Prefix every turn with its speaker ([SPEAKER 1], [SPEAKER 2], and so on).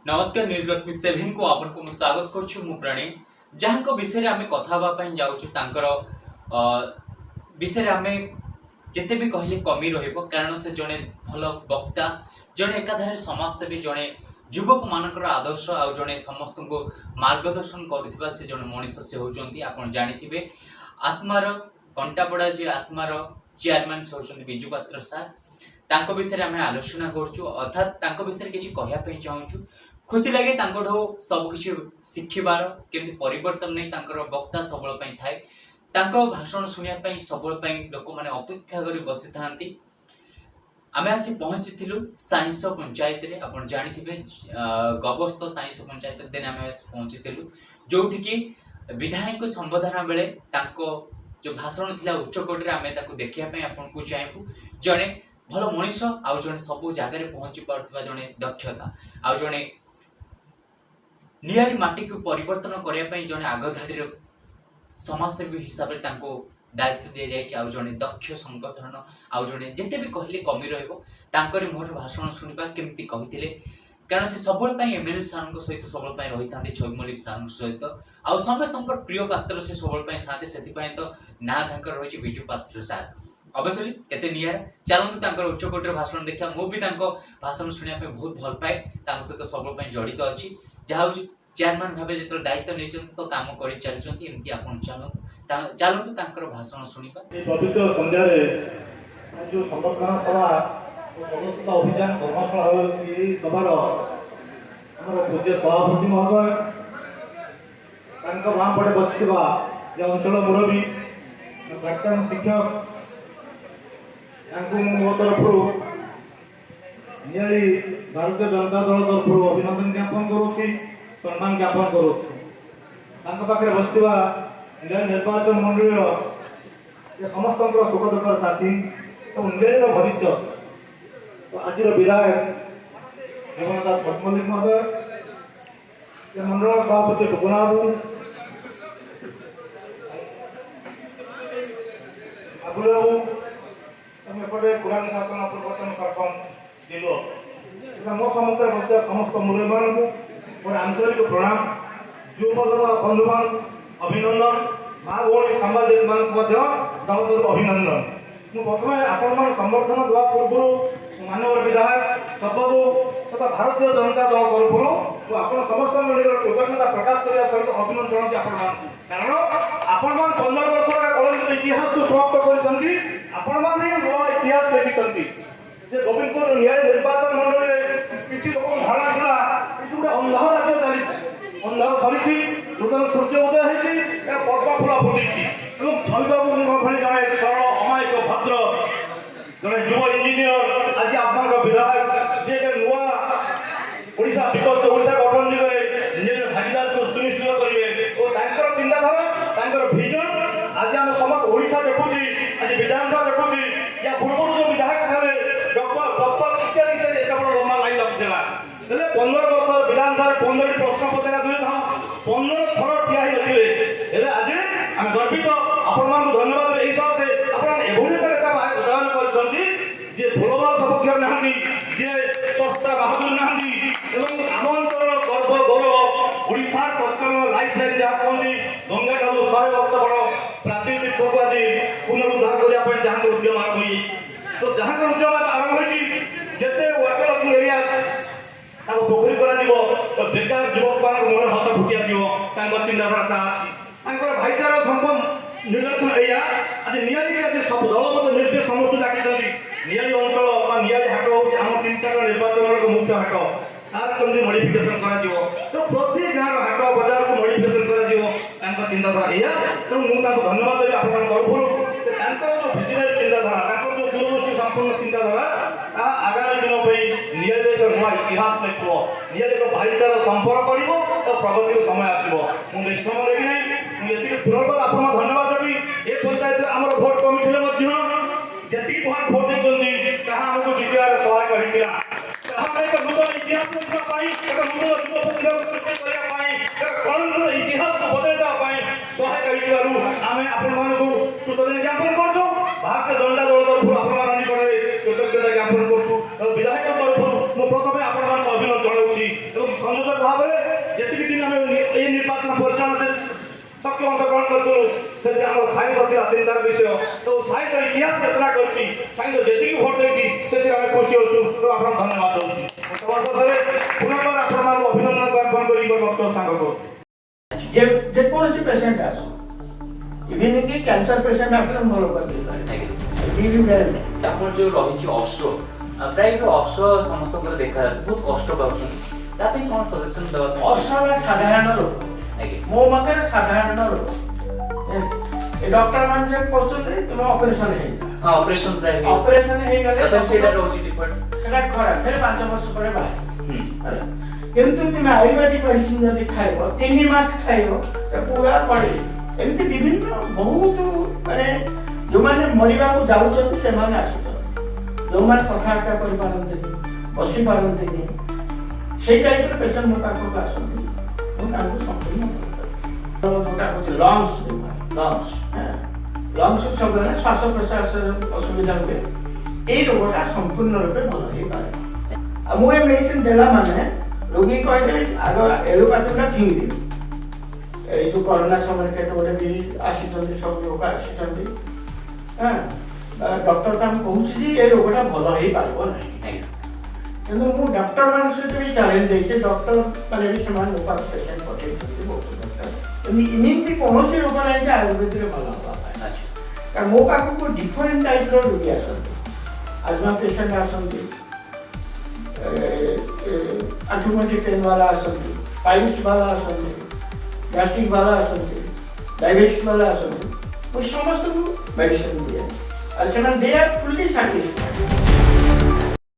[SPEAKER 1] नमस्कार news Lakshmi seven को आपको स्वागत करुछु मु प्रणय जहाँ को विषय आम कथा जाऊँ तांकर विषय आम जिते भी कहले कमी रहिबो कारण से जड़े भल वक्ता जड़े एकाधारे समाजसेवी जड़े युवक मानकर आदर्श आउ जड़े समस्त को मार्गदर्शन करुवा से जड़े मनीष से होती आप जानी आत्मार कंटापड़ा जे आत्मार चेयरमैन से होती विजु पात्र सार तांको विषय आम आलोचना करुछु अर्थात तांको विषय किसी कहवाई चाहूँ खुशी लगे सबकि शिखबार केमती परिवर्तन नहीं वक्ता सब थाए भाषण शुणापी सब लोक मैंने अपेक्षा कर बसी था आम आसी पहुंची साइंस पंचायत रे आप जानी गबस्थ साइंस पंचायत दिन आम पहुंची जो विधायक संबोधन बेले जो भाषण थी उच्चकोटी आम देखापी आपको चाहबू जड़े भल मनीष आउ जड़े सब जगह पहुंची पार्थिबा जड़े दक्षता आउ जड़े नियारी माटी को परिवर्तन करने जड़े आगधाड़ी समाजसेवी हिसाब से दायित्व दि जाए जड़े दक्ष संगठन आउ जड़े जिते भी कहले कमी रही मोर भाषण शुणा केमती कही कारण से सब एमएलए सार सहित सब रही था छवि मल्लिक सार सहित आउ समस्त प्रिय पात्र से सब था से तो ना रही विजु पात्र सार अवश्य केते नियारा चलतु उच्चकोटर भाषण देखा मुझे भाषण शुणापी बहुत भल पाए सहित सब जड़ित अच्छी जहाँ चेयरमैन भाव जो दायित्व नहीं तो काम कर चलती आप चलतु भाषण शुणा
[SPEAKER 2] पवित्र संध्या जो संरक्षण सभा सदस्यता अभियान कर्मशाला सभार पूज्य सभापति महोदय बाम पटे बस अंचल मुरबी प्राक्तन शिक्षक मो तरफ भारतीय जनता दल तरफ अभिनंदन ज्ञापन करुच्ची सम्मान ज्ञापन करुच्चे बस निर्वाचन मंडल समस्त सुख दुखर साथी तो इंडिया भविष्य तो आज विधायक जीवनदास मल्लिक महोदय मंडल सभापति टुकुनाबू आबुल बाबू एपटे पुरानी शासन पूर्वतन सरपंच दिलो मो सम्मुखें बस समस्त मुरबी मान मोर आंतरिक प्रणाम युवक बंधुमान अभिनंदन माँ भौणी सांबादिक मान अभिनंदन मुझे प्रथम आपण समर्थन देवा पूर्व मानव विधायक सबू तथा भारतीय जनता दल तरफ आप समस्त कृतज्ञता प्रकाश करने सहित अभिनंदन जनाऊँ कारण आपण 15 वर्ष कलंकित इतिहास को समाप्त कर नूआ इतिहास लिखिं गोविंदपुर न्याय निर्वाचन मंडल किसी लोक धारणा था गोटे अंधार राज्य चली अंधार धरी नूतन सूर्य उदय होती पद्म फूल फुटी छविबाबू भली जड़े सरल अमायिक भद्र जड़े युव इंजीनियर आज आप विधायक जे नुआ ओडिशा विकसित ओडिशा गठन दिगरे निजे भागीदार को सुनिश्चित करेंगे और चिंताधारा विजन आज आम समस्त ओडिशा देखुची आज विधानसभा देखुची या पूर्व जो विधायक थे डॉक्टर बक्सर इत्यादि एक बड़ लंबा लाइन लगुला 15 वर्ष विधानसभा 15 प्रश्न पचरा दुई था 15 थर ठिया ही आज आम गर्वित आपण धन्यवाद यही से आप चयन कर भूलभाल सपक्ष ना जे सस्ता बाहादुर ना आम अंचल गर्व गौरव ओडिशा प्रथम लाइफ लाइन जहाँ कहते गंगा ठार 100 वर्ष बड़ प्राचीन तीर्थ को आज पुनरुद्धार करने जहाँ उद्यम आरंभ हो तो जहाँ उद्यम आरंभ होते वाटर एरिया पोखरी कर बेकार युवक मान मन हस फुटिया चिंताधारा अच्छी भाईचारा संपन्न निर्देशन या आज नियारी आज सब दल निर्देश समस्त डाकी नियारी अंचल नियारी हाट हूँ आम 3-4 निर्वाचन मुख्य हाट तार कमी मडिफिकेशन तो प्रति गाँव हाट बजार को मडिफिकेशन कर चिंताधारा या तेणु मुझे धन्यवाद देवी आप जो भिजनरी चिंताधारा जो दूरदृष्टि संपूर्ण चिंताधारा आगामी दिन पर नियारी एक नुआ इतिहास लिख नियारी एक भाईचारा संपर्क कर प्रगति समय आसो मुझे समय लगी ना पुनर्बार आप धन्यवाद देवी ए पंचायत आम भोट कमी थे जी भोट देखते कहा आमको जितबार सहायक होता एक नूतन इतिहास कलंकित इतिहास को बदल सहायक आम आपण कृतज्ञता ज्ञापन कर भारतीय जनता दल तरफ आपण निकट कृतज्ञता ज्ञापन कर विधायक तरफ मुझे प्रथम आपण अभिनंदन जनाऊँ ସଂଯୋଜକ ଭାବରେ ଯେତିକି ଦିନ ଆମେ ଏହି ନିର୍ବାଚନ ପରିଚାଳନାରେ ସକ୍ରିୟ ଅଂଶଗ୍ରହଣ କରୁଥିଲୁ ସେଥିରେ ଆମର ସାଇନ୍ସ ଥିଲା ଚିନ୍ତାର ବିଷୟ ତ ସାଇନ୍ସ ଇତିହାସ ରଚନା କରିଛି ସାଇନ୍ସ ଯେତିକି ଭୋଟ ଦେଇଛି ସେଥିରେ ଆମେ ଖୁସି ଅଛୁ ତ ଆପଣଙ୍କୁ ଧନ୍ୟବାଦ ଦେଉଛି ଅବସରରେ ପୁନର୍ବାର ଆପଣମାନଙ୍କୁ ଅଭିନନ୍ଦନ ଜ୍ଞାପନ କରି ମୋର ବକ୍ତବ୍ୟ ସାଙ୍ଗ କରୁଛି
[SPEAKER 3] ଯେକୌଣସି ପେସେଣ୍ଟ ଆସୁ ଇଭିନ୍ କି କ୍ୟାନ୍ସର ପେସେଣ୍ଟ ଆସିଲେ ଭଲ କରିଦେଇପାରିବେ
[SPEAKER 1] ଆମର ଯୋଉ ରହିଛି ଅଶ୍ଵ ପ୍ରାୟ ଅଶ୍ଵ ସମସ୍ତଙ୍କର ଦେଖାଯାଉଛି ବହୁତ କଷ୍ଟ ପାଉଛନ୍ତି ତା ପାଇଁ କ'ଣ ସଜେସନ ଦେବା ପାଇଁ
[SPEAKER 3] ଅସଲ ସାଧାରଣ ରୋଗ ମୋ ମତରେ ସାଧାରଣ ରୋଗ ଏ ଡକ୍ଟର ମାନେ ଯେ କହୁଛନ୍ତି ତୁମେ ଅପରେସନ ହେଇଯିବ
[SPEAKER 1] ହଁ ଅପରେସନ ପ୍ରାୟ
[SPEAKER 3] ଅପରେସନ ହେଇଗଲେ
[SPEAKER 1] ସେଇଟା ରହୁଛି ଡିଫଲ୍ଟ
[SPEAKER 3] ସେଟା ଖରାପ ଫେରେ 5 ବର୍ଷ ପରେ ବାହାରେ କିନ୍ତୁ ତୁମେ ଆୟୁର୍ବେଦିକ ମେଡିସିନ ଯଦି ଖାଇବ 3 ମାସ ଖାଇବ ତ ପୁରା ପଡେ ଏମିତି ବିଭିନ୍ନ ବହୁତ ମାନେ ଯୋଉମାନେ ମରିବାକୁ ଯାଉଛନ୍ତି ସେମାନେ ଆସୁଛନ୍ତି ଯୋଉମାନେ କଥାବାର୍ତ୍ତା କରିପାରନ୍ତିନି ବସିପାରନ୍ତିନି ସେଇ ଟାଇପ୍ର ପେସେଣ୍ଟ ମୋ ପାଖକୁ ଆସନ୍ତି ମୁଁ ତାଙ୍କୁ ସମ୍ପୂର୍ଣ୍ଣ ଯୋଉଟା କହୁଛି ଲଙ୍ଗସ୍ ସବୁବେଳେ ଶ୍ୱାସ ପ୍ରଶ୍ୱାସର ଅସୁବିଧା ହୁଏ ଏଇ ରୋଗଟା ସମ୍ପୂର୍ଣ୍ଣ ରୂପେ ଭଲ ହେଇପାରେ ଆଉ ମୁଁ ଏ ମେଡିସିନ ଦେଲା ମାନେ ରୋଗୀ କହିଦେବି ଆଗ ଏଲୋପାଥି ଗୁଡ଼ା ଫିଙ୍ଗିଦେବି ଏଇ ଯୋଉ କରୋନା ସମୟରେ କେତେ ଗୋଟେ ବି ଆସିଛନ୍ତି ସବୁ ଲୋକ ଆସିଛନ୍ତି ଡକ୍ଟର ତାଙ୍କୁ କହୁଛି ଯେ ଏ ରୋଗଟା ଭଲ ହେଇପାରିବ ନାହିଁ କିନ୍ତୁ ମୁଁ ଡକ୍ଟର ମାନଙ୍କ ସହିତ ବି ଚ୍ୟାଲେଞ୍ଜ ଦେଇଛି ଡକ୍ଟର ମାନେ ବି ସେମାନେ ଲୋକ ପେସେଣ୍ଟ ପଠେଇଛନ୍ତି ବହୁତ ଡକ୍ଟର କିନ୍ତୁ ଏମିତି କୌଣସି ରୋଗ ନାହିଁ ଯେ ଆୟୁର୍ବେଦରେ ଭଲ ହେବା ପାଇଁ କାରଣ ମୋ ପାଖକୁ ଡିଫରେଣ୍ଟ ଟାଇପ୍ର ରୋଗୀ ଆସନ୍ତି ଆଜମା ପେସେଣ୍ଟ ଆସନ୍ତି ଆଣ୍ଠୁଗଣ୍ଠି ପେନ୍ ବାଲା ଆସନ୍ତି ପାଇଲ୍ସ ବାଲା ଆସନ୍ତି ଗ୍ୟାଷ୍ଟ୍ରିକ୍ ବାଲା ଆସନ୍ତି ଡାଇବେଟିସ୍ ବାଲା ଆସନ୍ତି ମୁଁ ସମସ୍ତଙ୍କୁ ମେଡିସିନ ଦିଏ ଆଉ ସେମାନେ ଦେ ଆର୍ ଫୁଲି ସାଟିସ୍ଫାଇଡ୍